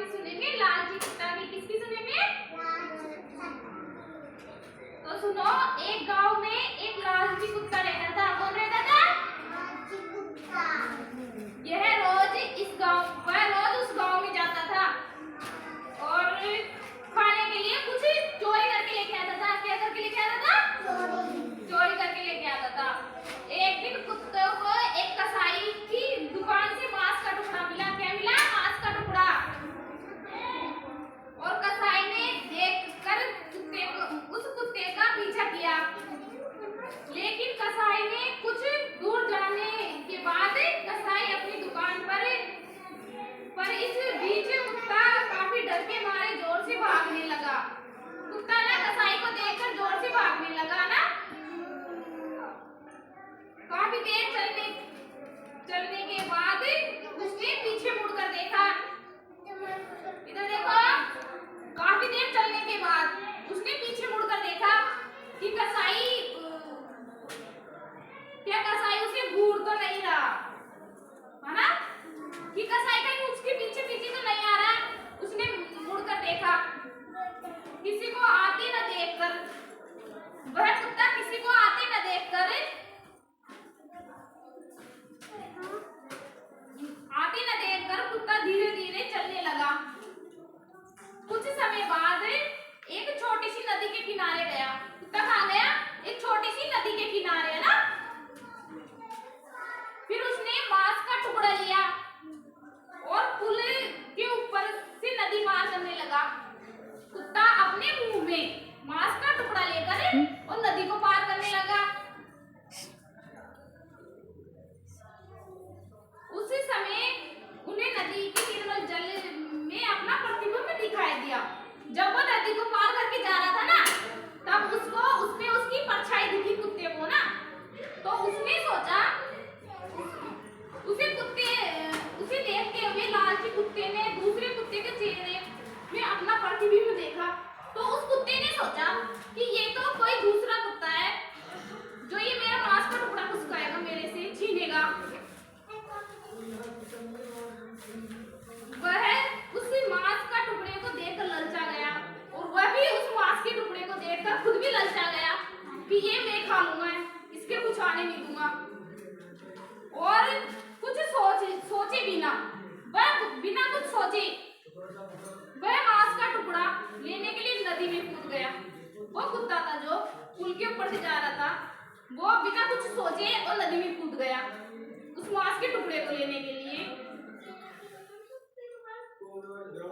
की सुनेंगे, लालची कुत्ता की। किसकी सुनेंगे? तो सुनो, एक गांव में एक लालची कुत्ता रहता था। कौन रहता था? लालची कुत्ता। वह रोज उस गांव में जाता था और खाने के लिए कुछ चोरी करके लेके आता था। क्या करके लेके आता था? चोरी करके लेके आता था। एक दिन कुत्ते को एक कसाई की दुकान से मांस का टुकड़ा मिला। क्या मिला? मांस का टुकड़ा। और कसाई ने देखकर उस कुत्ते का पीछा किया, लेकिन कसाई ने कुछ दूर जाने के बाद कसाई अपनी दुकान पर इस बीच कुत्ता काफी डर के मारे जोर से भागने लगा। कुत्ता ना कसाई को देखकर जोर से भागने लगा ना। काफी देर चलने के बाद उसने पीछे मुड़कर देखा। इधर देखो, काफी देर चलने के बाद उसने पीछे मुड़कर देखा कि कसाई उसे घूर तो नहीं रहा है ना, कि कसाई कहीं उसके पीछे पीछे तो नहीं आ रहा। उसने मुड़कर देखा, किसी को आते न देखकर, वह कुत्ता किसी को आते न देखकर कुत्ता धीरे धीरे चलने लगा। कुछ समय बाद एक छोटी सी नदी के किनारे गया। कुत्ता कहाँ गया? एक छोटी सी नदी के किनारे, है ना। फिर उसने मांस का टुकड़ा लिया और पुल के ऊपर से नदी पार करने लगा। कुत्ता अपने मुंह में मांस का टुकड़ा लेकर और नदी को पार करने लगा। उसी समय उन्हें नदी के निर्मल जल में अपना प्रतिबिंब दिखाई दिया। जब वो नदी को पार करके जा रहा था ना, तब उसमें उसकी परछाई दिखी कुत्ते को ना। तो उसने सोचा, उसे देखते हुए लालची कुत्ते ने दूसरे कुत्ते के चेहरे में अपना प्रतिबिंब देखा। तो उस कुत्ते ने सोचा कि ये तो कोई दूसरा कुत्ता है जो ये मेरा मांस का टुकड़ा खुसकाएगा, मेरे से छीनेगा। वह उस मांस का टुकड़े को देखकर ललचा गया और वह भी उस मांस के टुकड़े को देखकर खुद भी ललचा गया कि ये मैं खा लूंगा, इसके कुछ आने नहीं दूंगा। और कुछ सोचे बिना कुछ सोचे वह मांस का टुकड़ा लेने के लिए नदी में कूद गया। वो कुत्ता था जो पुल के ऊपर से जा रहा था, वो बिना कुछ सोचे और नदी में कूद गया उस मांस के टुकड़े को लेने के लिए।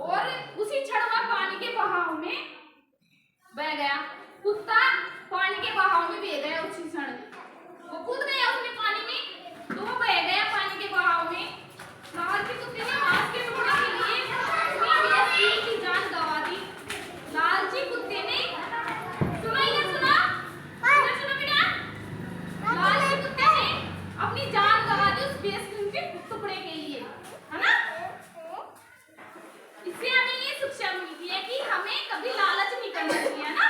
और उसी क्षण वह पानी के बहाव में बह गया। कुत्ता पानी के बहाव में बह गया। उसी क्षण वो कूद गया उसमें पानी में, तो वो बह गया पानी के बहाव में। लालची कुत्ते ने मांस के टुकड़े के लिए अपनी बेइज्जती की जान गंवा दी। लालची कुत्ते ने सुनो बेटा, लालची कुत्ते ने अपनी जान गंवा दी उस बेइज्जती के टुकड़े के लिए, है ना। इससे हमें ये शिक्षा मिलती है कि हमें कभी लालच नहीं करना चाहिए, है ना।